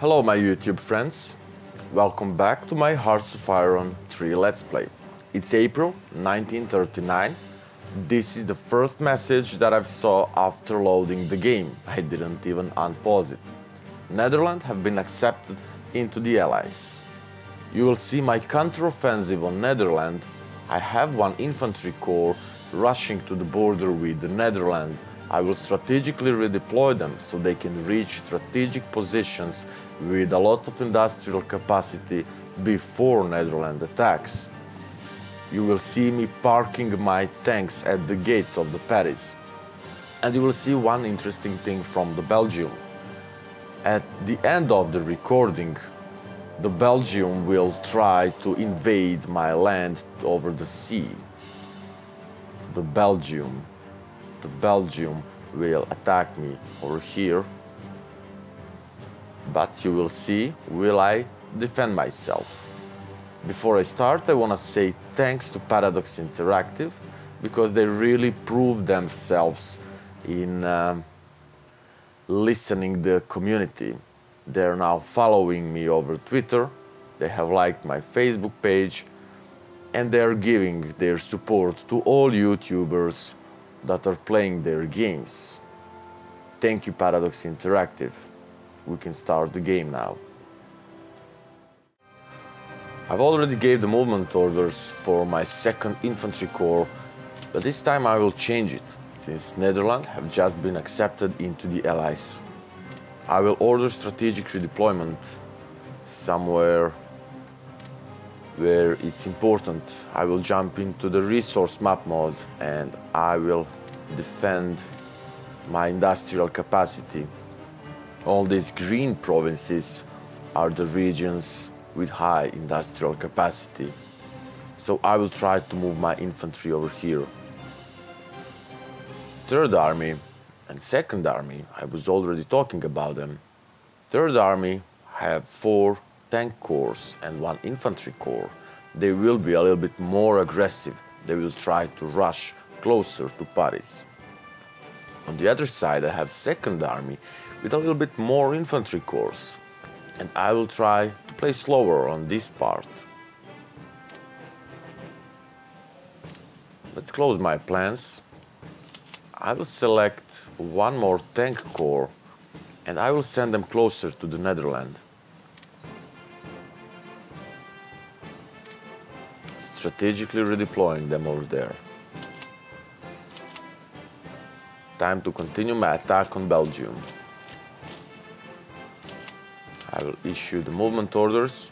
Hello my YouTube friends, welcome back to my Hearts of Iron 3 Let's Play. It's April 1939. This is the first message that I saw after loading the game. I didn't even unpause it. Netherlands have been accepted into the Allies. You will see my counter-offensive on Netherlands. I have one infantry corps rushing to the border with the Netherlands. I will strategically redeploy them so they can reach strategic positions with a lot of industrial capacity before Netherlands attacks. You will see me parking my tanks at the gates of the Paris. And you will see one interesting thing from the Belgium. At the end of the recording, the Belgium will try to invade my land over the sea. The Belgium will attack me over here, but you will see, will I defend myself. Before I start, I want to say thanks to Paradox Interactive, because they really proved themselves in listening the community. They're now following me over Twitter, they have liked my Facebook page, and they're giving their support to all YouTubers that are playing their games. Thank you, Paradox Interactive. We can start the game now. I've already gave the movement orders for my 2nd Infantry Corps, but this time I will change it, since Netherlands have just been accepted into the Allies. I will order strategic redeployment somewhere where it's important. I will jump into the resource map mode and I will defend my industrial capacity. All these green provinces are the regions with high industrial capacity. So I will try to move my infantry over here. 3rd Army and 2nd Army, I was already talking about them. 3rd Army have 4 tank corps and 1 infantry corps. They will be a little bit more aggressive. They will try to rush closer to Paris. On the other side, I have 2nd Army with a little bit more infantry corps, and I will try to play slower on this part. Let's close my plans. I will select 1 more tank corps and I will send them closer to the Netherlands. Strategically redeploying them over there. Time to continue my attack on Belgium. I will issue the movement orders.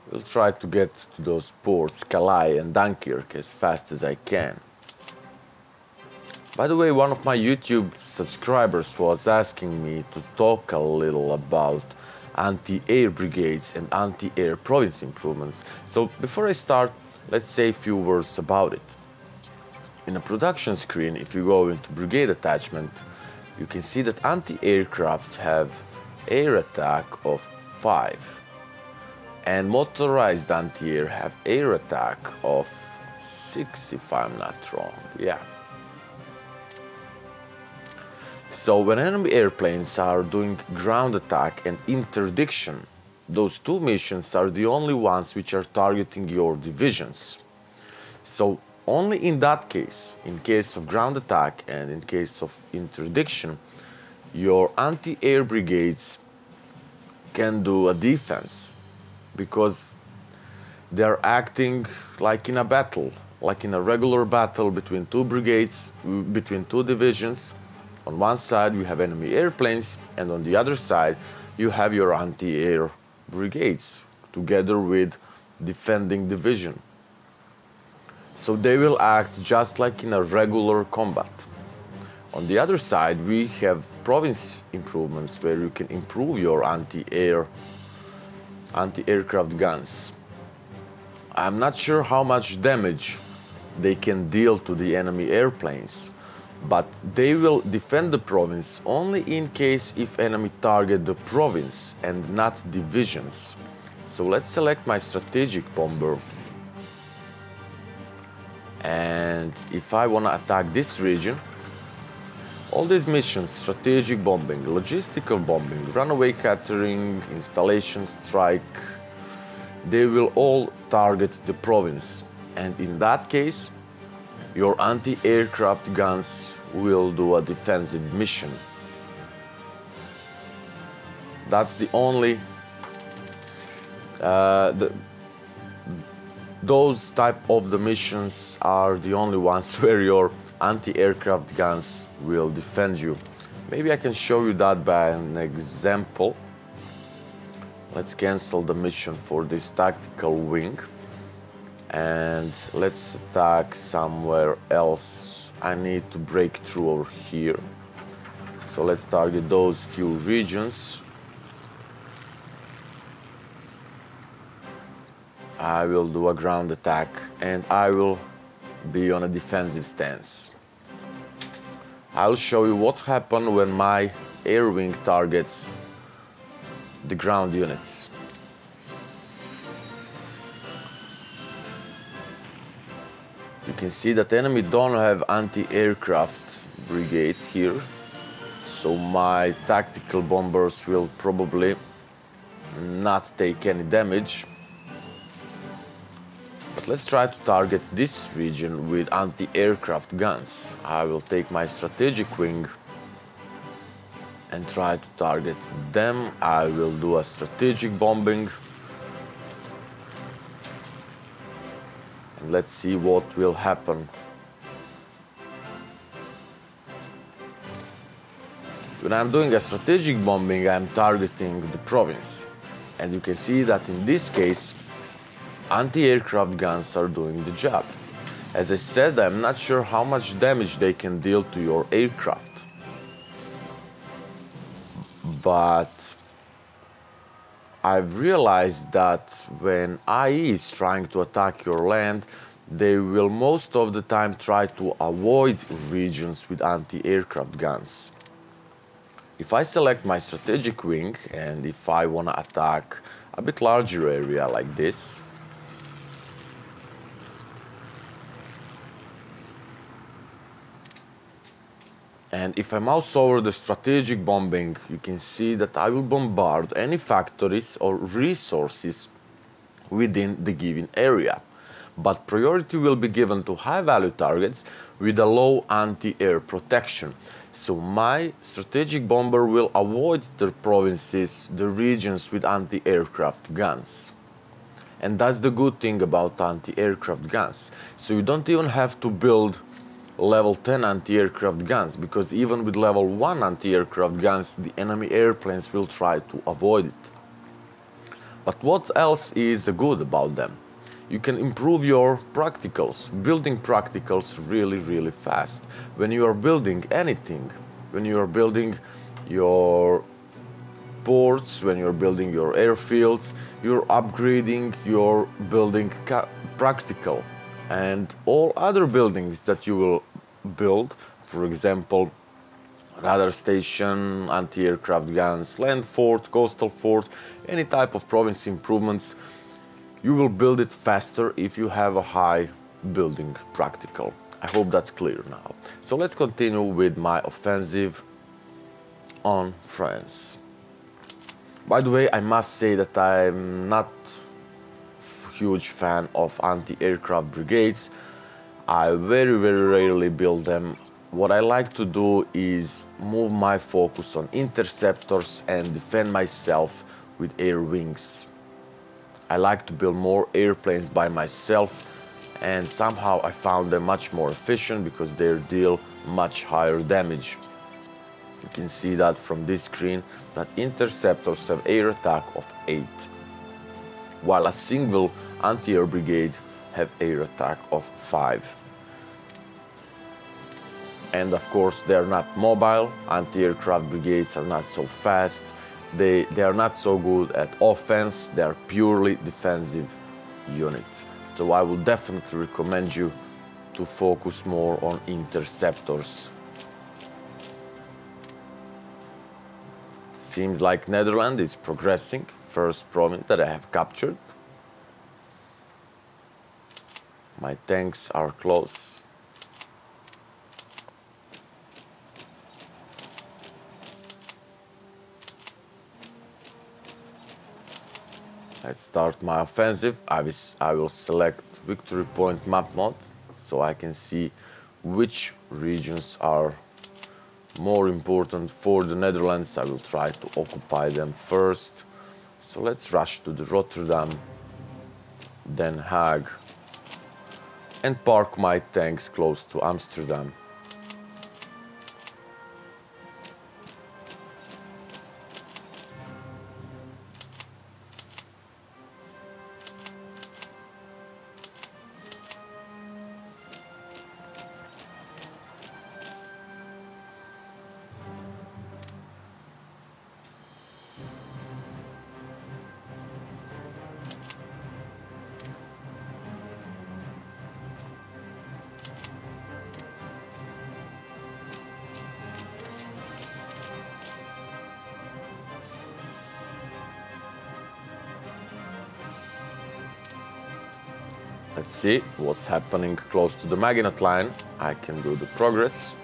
We'll try to get to those ports, Calais and Dunkirk, as fast as I can. By the way, one of my YouTube subscribers was asking me to talk a little about anti-air brigades and anti-air province improvements. So before I start, let's say a few words about it. In the production screen, if you go into brigade attachment, you can see that anti-aircraft have air attack of 5. And motorized anti-air have air attack of 6, if I'm not wrong. Yeah. So when enemy airplanes are doing ground attack and interdiction, those 2 missions are the only ones which are targeting your divisions. So only in that case, in case of ground attack and in case of interdiction, your anti-air brigades can do a defense, because they're acting like in a battle, like in a regular battle between 2 brigades, between 2 divisions. On one side you have enemy airplanes, and on the other side you have your anti-air brigades together with defending division. So they will act just like in a regular combat. On the other side we have province improvements where you can improve your anti-aircraft guns. I'm not sure how much damage they can deal to the enemy airplanes, but they will defend the province only in case if enemy target the province and not divisions. So let's select my strategic bomber, and if I want to attack this region, all these missions, strategic bombing, logistical bombing, runaway catering, installation strike, they will all target the province, and in that case your anti-aircraft guns will do a defensive mission. That's the only those type of the missions are the only ones where your anti-aircraft guns will defend you. Maybe I can show you that by an example. Let's cancel the mission for this tactical wing and let's attack somewhere else. I need to break through over here, so let's target those few regions. I will do a ground attack and I will be on a defensive stance. I'll show you what happened when my air wing targets the ground units. You can see that enemy don't have anti-aircraft brigades here, so my tactical bombers will probably not take any damage. But let's try to target this region with anti-aircraft guns. I will take my strategic wing and try to target them. I will do a strategic bombing. And let's see what will happen. When I'm doing a strategic bombing, I'm targeting the province. And you can see that in this case, anti-aircraft guns are doing the job. As I said, I'm not sure how much damage they can deal to your aircraft. But I've realized that when IE is trying to attack your land, they will most of the time try to avoid regions with anti-aircraft guns. If I select my strategic wing and if I want to attack a bit larger area like this, and if I mouse over the strategic bombing, you can see that I will bombard any factories or resources within the given area. But priority will be given to high-value targets with a low anti-air protection. So my strategic bomber will avoid the provinces, the regions with anti-aircraft guns. And that's the good thing about anti-aircraft guns. So you don't even have to build level 10 anti-aircraft guns, because even with level 1 anti-aircraft guns, the enemy airplanes will try to avoid it. But what else is good about them? You can improve your practicals, building practicals really fast. When you are building anything, when you are building your ports, when you're building your airfields, you're upgrading your building practical. And all other buildings that you will build, for example, radar station, anti-aircraft guns, land fort, coastal fort, any type of province improvements, you will build it faster if you have a high building practical. I hope that's clear now. So let's continue with my offensive on France. By the way, I must say that I'm not huge fan of anti-aircraft brigades. I very rarely build them. What I like to do is move my focus on interceptors and defend myself with air wings. I like to build more airplanes by myself, and somehow I found them much more efficient because they deal much higher damage. You can see that from this screen that interceptors have air attack of 8, while a single anti-air brigade have air attack of 5. And of course they are not mobile. Anti-aircraft brigades are not so fast. They are not so good at offense. They are purely defensive units. So I would definitely recommend you to focus more on interceptors Seems like Netherlands is progressing. First province that I have captured. My tanks are close. Let's start my offensive. I will select victory point map mode so I can see which regions are more important for the Netherlands. I will try to occupy them first. So let's rush to the Rotterdam, Den Haag, and park my tanks close to Amsterdam. Let's see what's happening close to the Maginot Line. I can do the progress.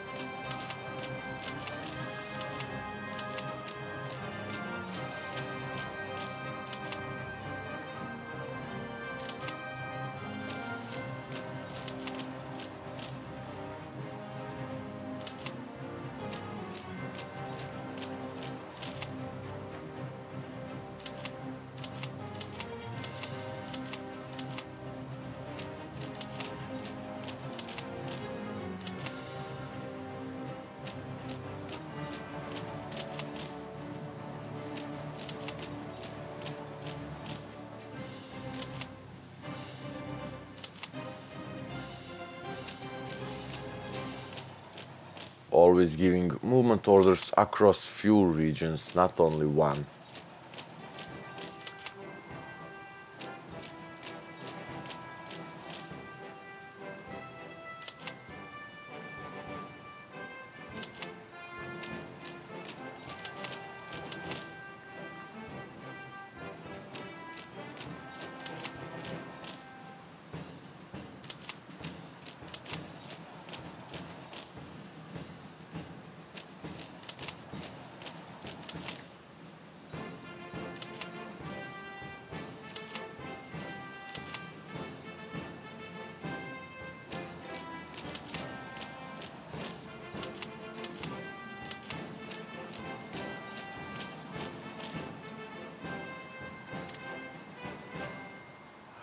Always giving movement orders across few regions, not only one.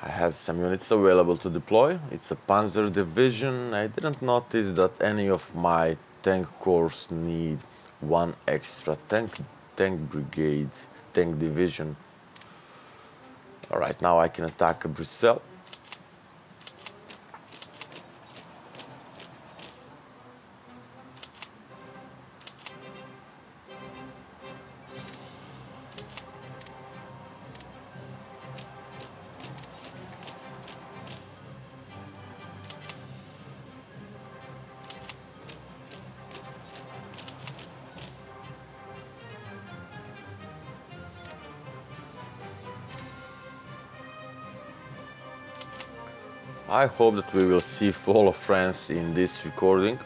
I have some units available to deploy. It's a Panzer division. I didn't notice that any of my tank corps need one extra tank brigade, tank division. All right, now I can attack Brussels. I hope that we will see fall of France in this recording.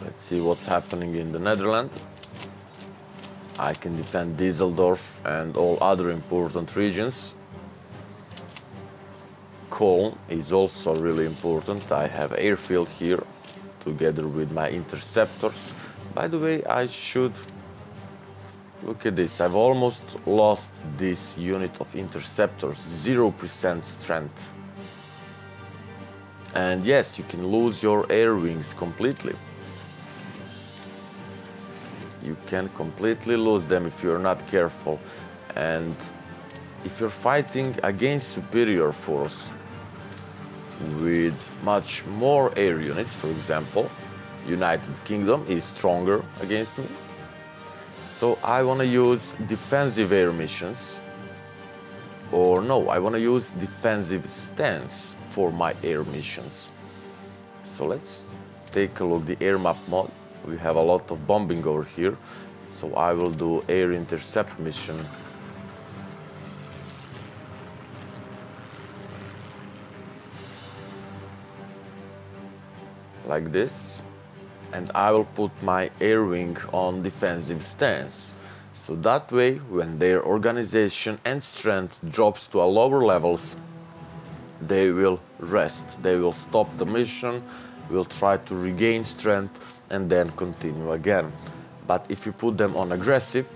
Let's see what's happening in the Netherlands. I can defend Düsseldorf and all other important regions. Cologne is also really important. I have airfield here together with my interceptors. By the way, I should look at this. I've almost lost this unit of interceptors, 0% strength. And yes, you can lose your air wings completely. You can completely lose them if you're not careful. And if you're fighting against superior force with much more air units, for example, United Kingdom is stronger against me. So I want to use defensive air missions. Or no, I want to use defensive stance for my air missions. So let's take a look, the air map mod. We have a lot of bombing over here. So I will do air intercept mission. Like this. And I will put my air wing on defensive stance. So that way, when their organization and strength drops to a lower levels, they will rest. They will stop the mission, will try to regain strength, and then continue again. But if you put them on aggressive,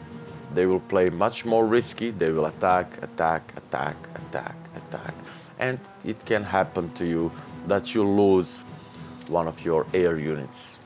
they will play much more risky. They will attack, attack, attack, attack, attack. And it can happen to you that you lose one of your air units.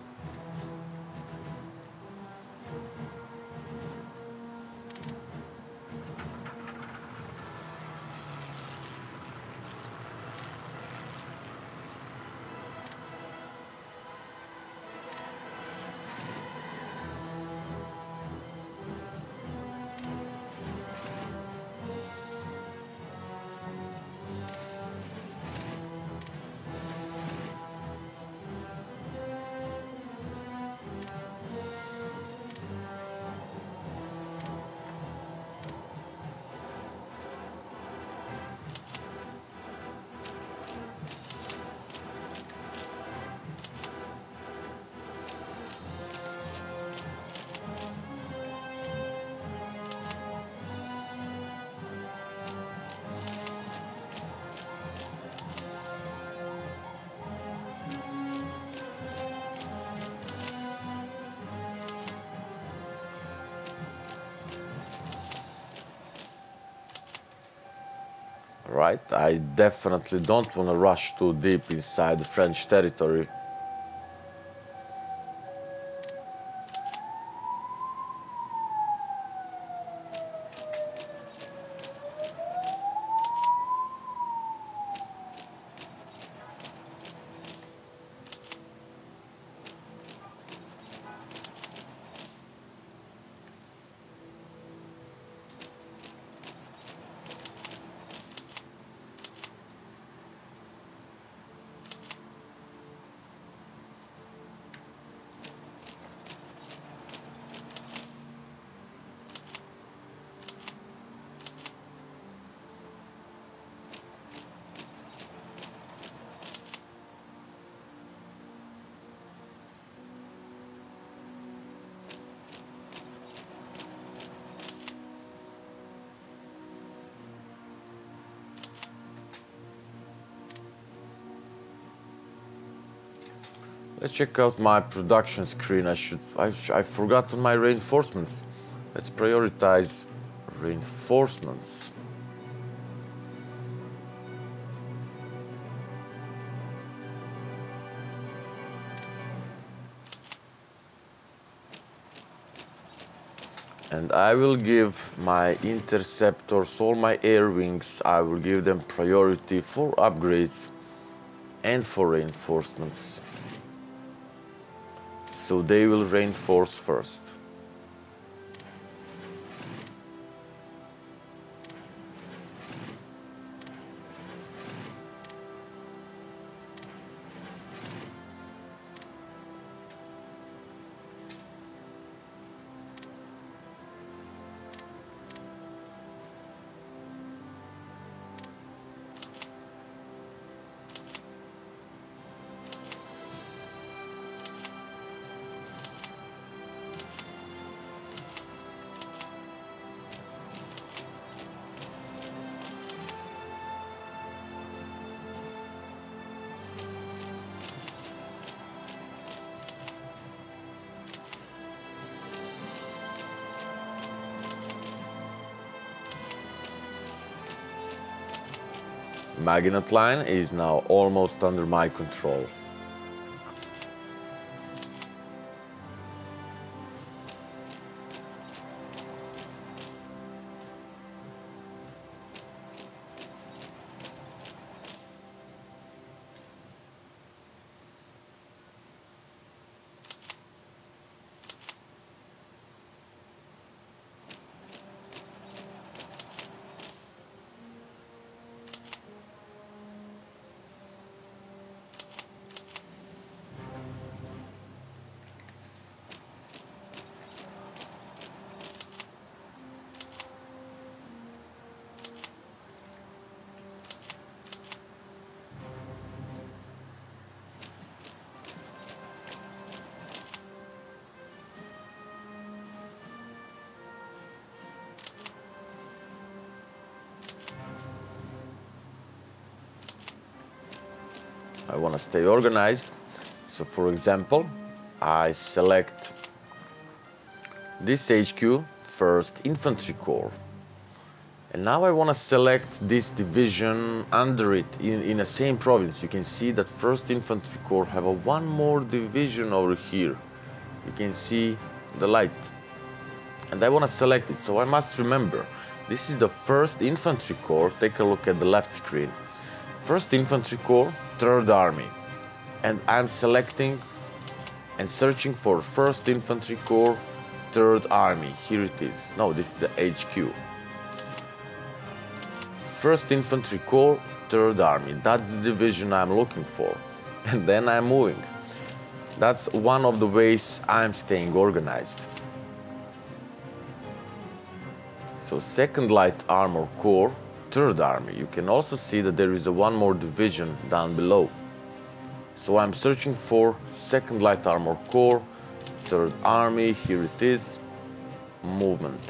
Right, I definitely don't want to rush too deep inside the French territory. Let's check out my production screen. I've forgotten my reinforcements. Let's prioritize reinforcements. And I will give my interceptors, all my air wings, I will give them priority for upgrades and for reinforcements. So they will reinforce first. Maginot Line is now almost under my control. I want to stay organized. So for example, I select this HQ, 1st Infantry Corps. And now I want to select this division under it in the same province. You can see that 1st Infantry Corps have one more division over here. You can see the light. And I want to select it, so I must remember, this is the 1st Infantry Corps. Take a look at the left screen. 1st Infantry Corps, 3rd Army. And I'm selecting and searching for 1st Infantry Corps, 3rd Army. Here it is. No, this is the HQ. 1st Infantry Corps, 3rd Army. That's the division I'm looking for. And then I'm moving. That's one of the ways I'm staying organized. So 2nd Light Armor Corps, 3rd Army. You can also see that there is one more division down below. So I'm searching for 2nd Light Armor Corps, 3rd Army. Here it is. Movement.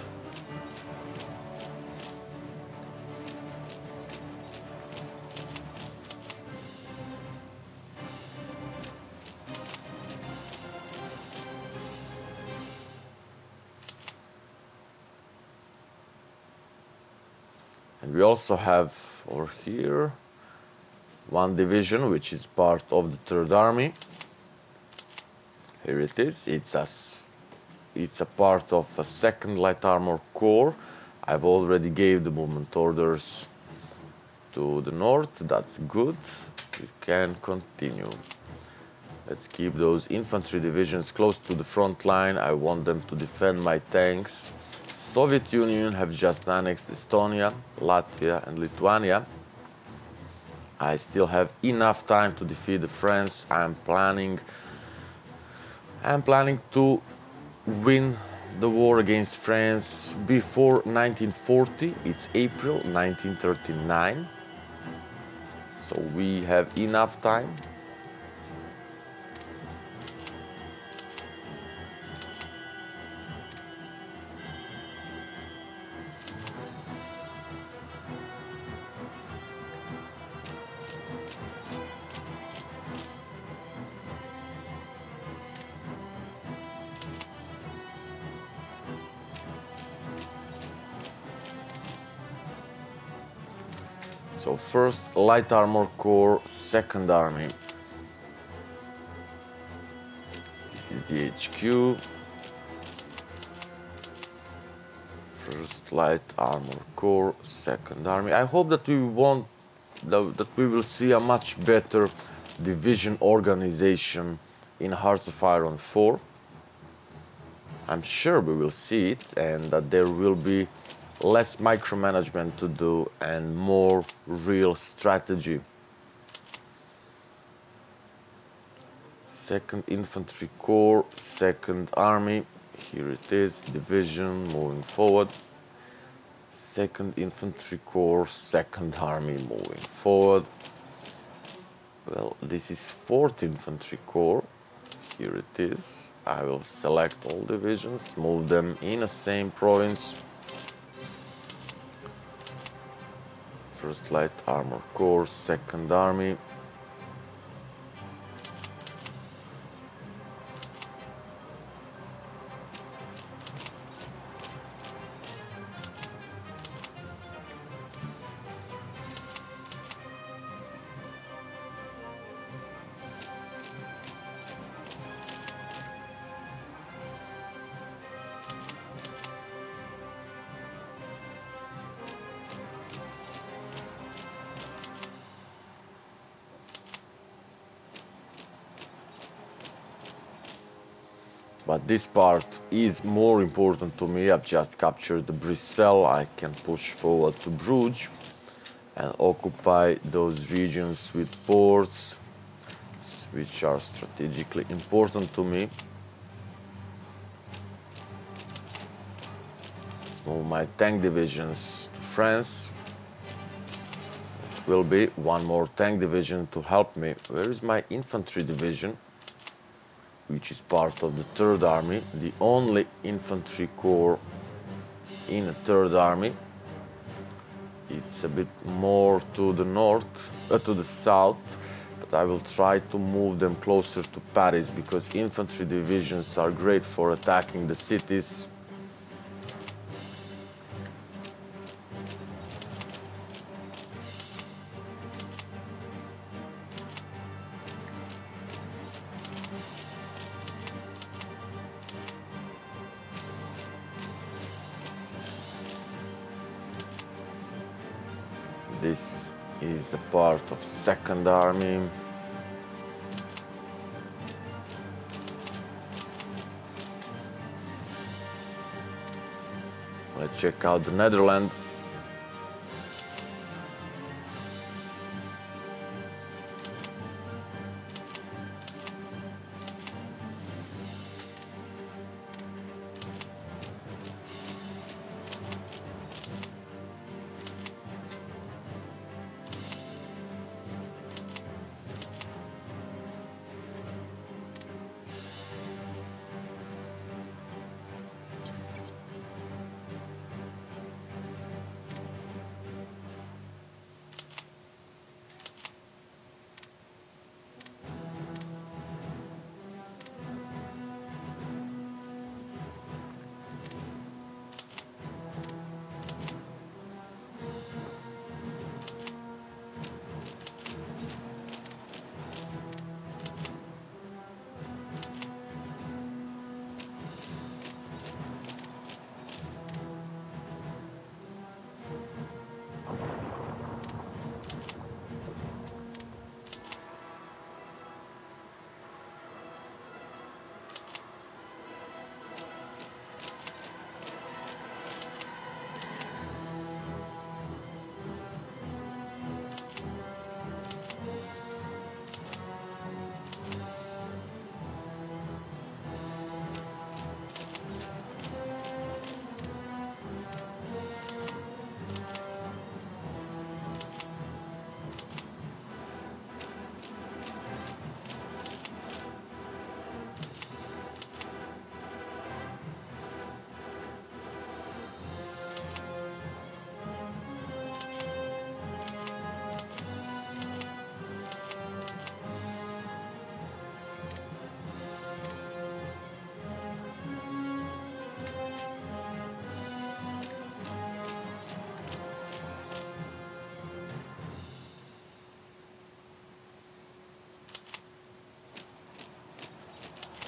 And we also have over here one division which is part of the 3rd Army. Here it is. It's a part of a 2nd Light Armor Corps. I've already gave the movement orders to the north. That's good. We can continue. Let's keep those infantry divisions close to the front line. I want them to defend my tanks. Soviet Union have just annexed Estonia, Latvia and Lithuania. I still have enough time to defeat the French. I'm planning to win the war against France before 1940. It's April 1939. So we have enough time. So 1st Light Armor Corps, 2nd Army. This is the HQ. 1st Light Armor Corps, 2nd Army. I hope that we will see a much better division organization in Hearts of Iron 4. I'm sure we will see it, and that there will be less micromanagement to do and more real strategy. 2nd Infantry Corps, 2nd Army. Here it is, division moving forward. 2nd Infantry Corps, 2nd Army moving forward. Well, this is 4th Infantry Corps. Here it is. I will select all divisions, move them in the same province. 1st Light Armor Corps, 2nd Army. But this part is more important to me. I've just captured the Brussels. I can push forward to Bruges and occupy those regions with ports which are strategically important to me. Let's move my tank divisions to France. It will be one more tank division to help me. Where is my infantry division? Which is part of the 3rd Army, the only infantry corps in the 3rd Army. It's a bit more to the north, to the south, but I will try to move them closer to Paris because infantry divisions are great for attacking the cities. This is a part of 2nd Army. Let's check out the Netherlands.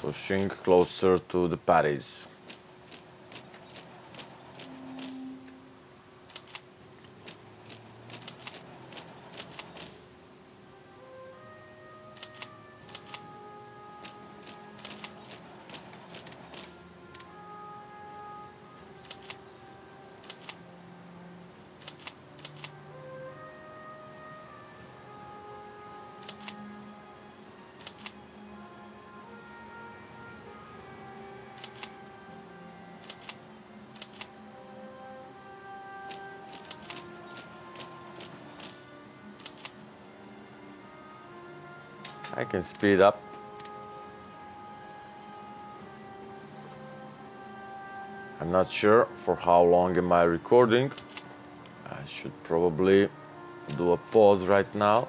Pushing closer to the Paris. I can speed up. I'm not sure for how long am I recording. I should probably do a pause right now.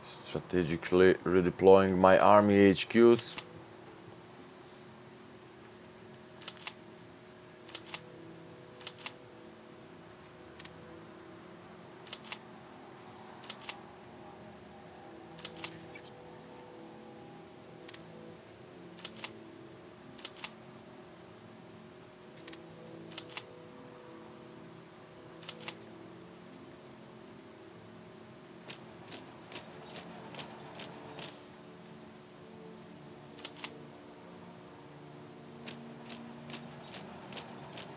Strategically redeploying my army HQs.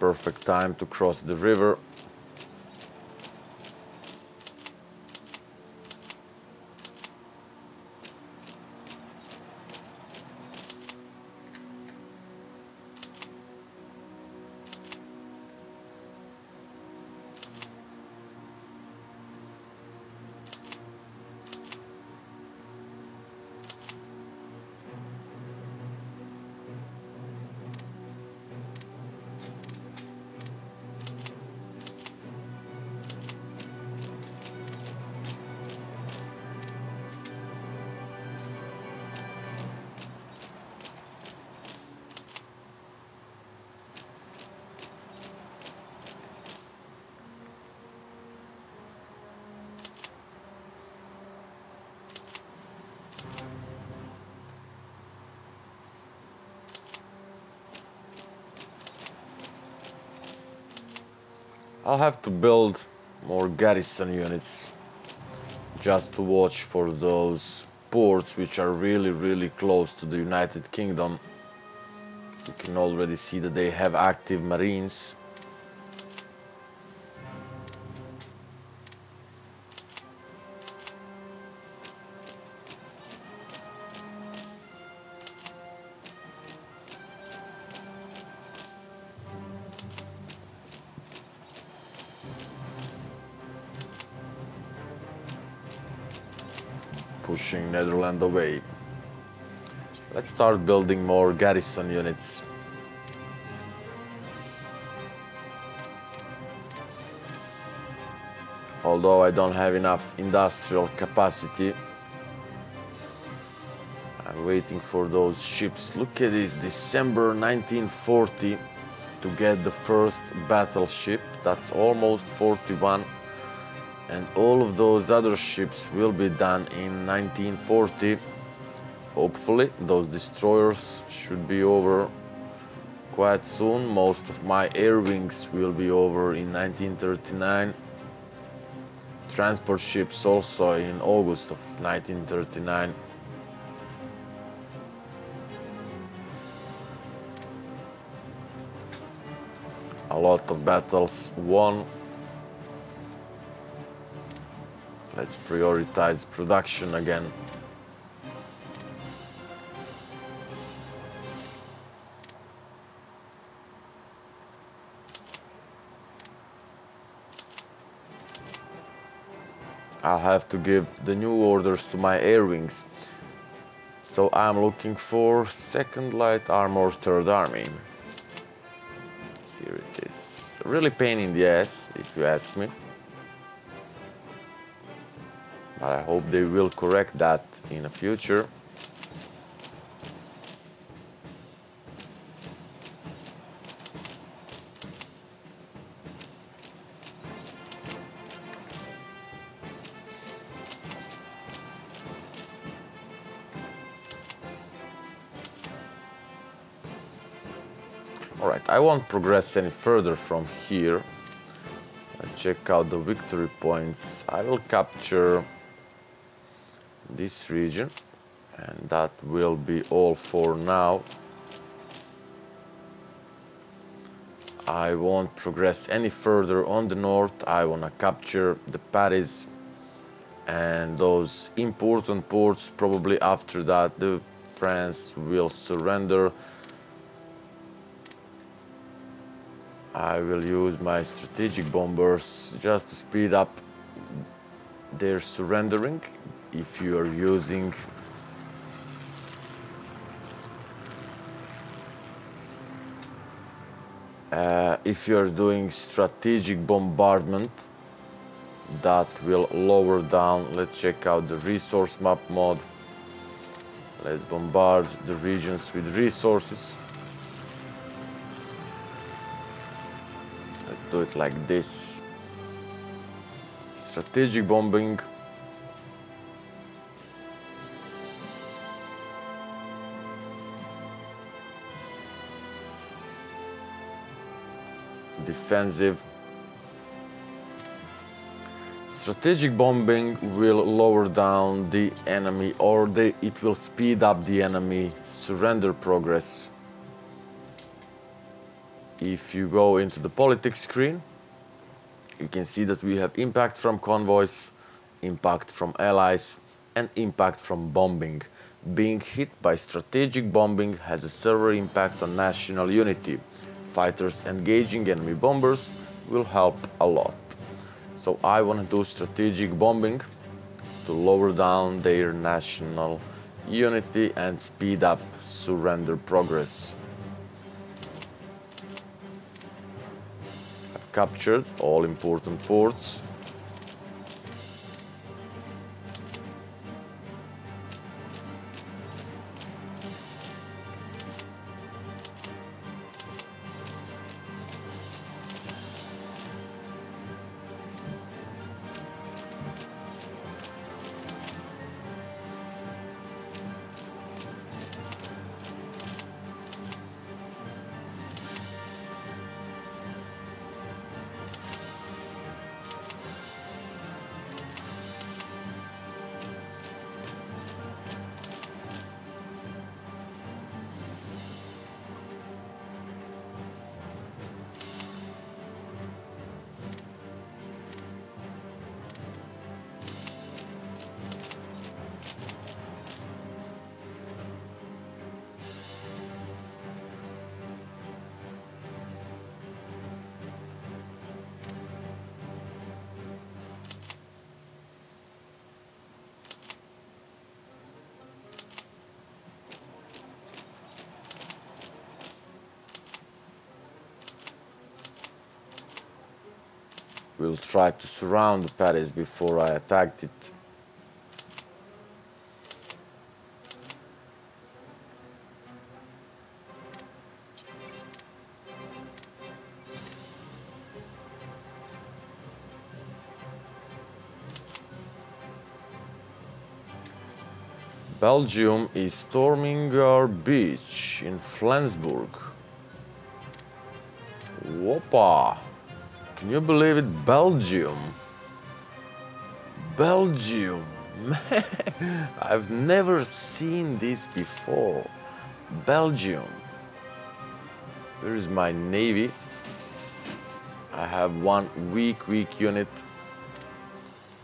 Perfect time to cross the river. I'll have to build more garrison units just to watch for those ports which are really close to the United Kingdom. You can already see that they have active marines. Pushing Netherlands away. Let's start building more garrison units. Although I don't have enough industrial capacity, I'm waiting for those ships. Look at this, December 1940 to get the first battleship. That's almost 41. And all of those other ships will be done in 1940. Hopefully, those destroyers should be over quite soon. Most of my air wings will be over in 1939. Transport ships also in August of 1939. A lot of battles won. Let's prioritize production again. I'll have to give the new orders to my air wings. So I'm looking for 2nd Light Armor 3rd Army. Here it is. Really pain in the ass, if you ask me. But I hope they will correct that in the future. Alright, I won't progress any further from here. Let's check out the victory points. I will capture this region, and that will be all for now. I won't progress any further on the north. I want to capture the Paris and those important ports. Probably after that the France will surrender. I will use my strategic bombers just to speed up their surrendering. If you are using if you are doing strategic bombardment, that will lower down. Let's check out the resource map mod. Let's bombard the regions with resources. Let's do it like this. Strategic bombing. Defensive. Strategic bombing will lower down the enemy, or it will speed up the enemy surrender progress. If you go into the politics screen, you can see that we have impact from convoys, impact from allies, and impact from bombing. Being hit by strategic bombing has a severe impact on national unity. Fighters engaging enemy bombers will help a lot. So I want to do strategic bombing to lower down their national unity and speed up surrender progress. I've captured all important ports. We'll try to surround Paris before I attacked it. Belgium is storming our beach in Flensburg. Whoppa! Can you believe it? Belgium. Belgium. I've never seen this before. Belgium. Where is my navy? I have one weak unit.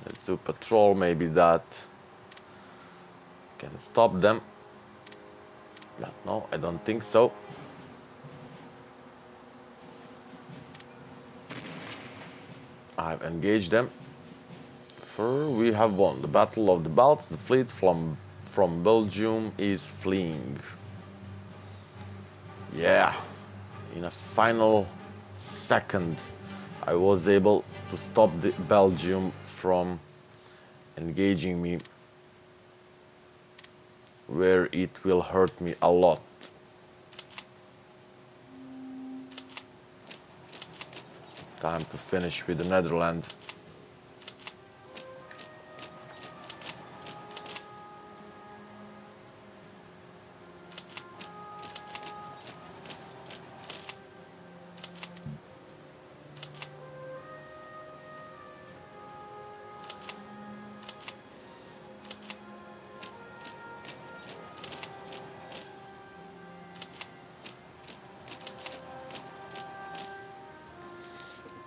Let's do patrol, maybe that can stop them. But no, I don't think so. I've engaged them. We have won the Battle of the Balts. The fleet from Belgium is fleeing. Yeah, in a final second, I was able to stop the Belgium from engaging me where it will hurt me a lot. Time to finish with the Netherlands.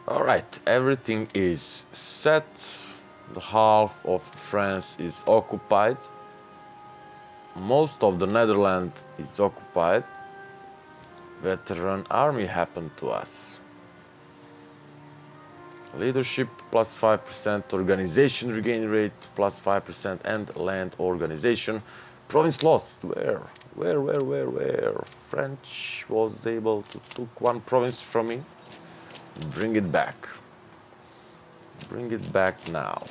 Alright, everything is set. The half of France is occupied. Most of the Netherlands is occupied. Veteran army happened to us. Leadership plus 5%, organization regain rate plus 5%, and land organization. Province lost. Where? French was able to take one province from me. Bring it back. Bring it back now.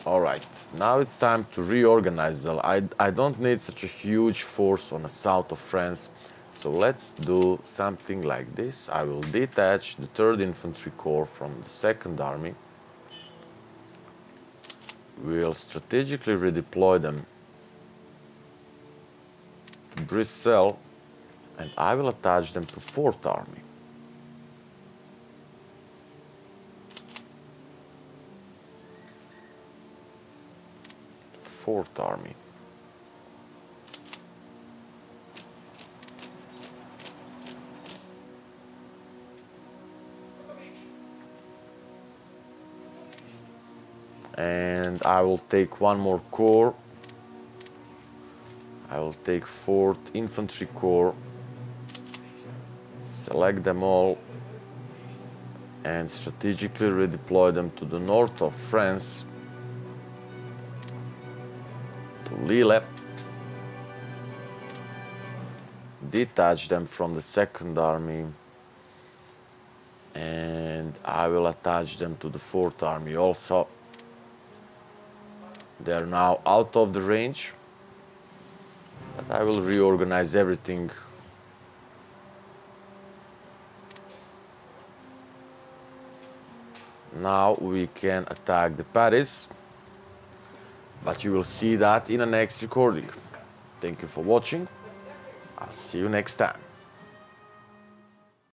Alright, now it's time to reorganize. I don't need such a huge force on the south of France. So let's do something like this. I will detach the 3rd Infantry Corps from the 2nd Army. We'll strategically redeploy them to Brussels, and I will attach them to 4th Army. Fourth Army. and I will take one more corps. I will take 4th Infantry Corps, select them all, and strategically redeploy them to the north of France, to Lille. Detach them from the 2nd Army, and I will attach them to the 4th Army also. They are now out of the range, but I will reorganize everything. Now we can attack the Paris, but you will see that in the next recording. Thank you for watching. I'll see you next time.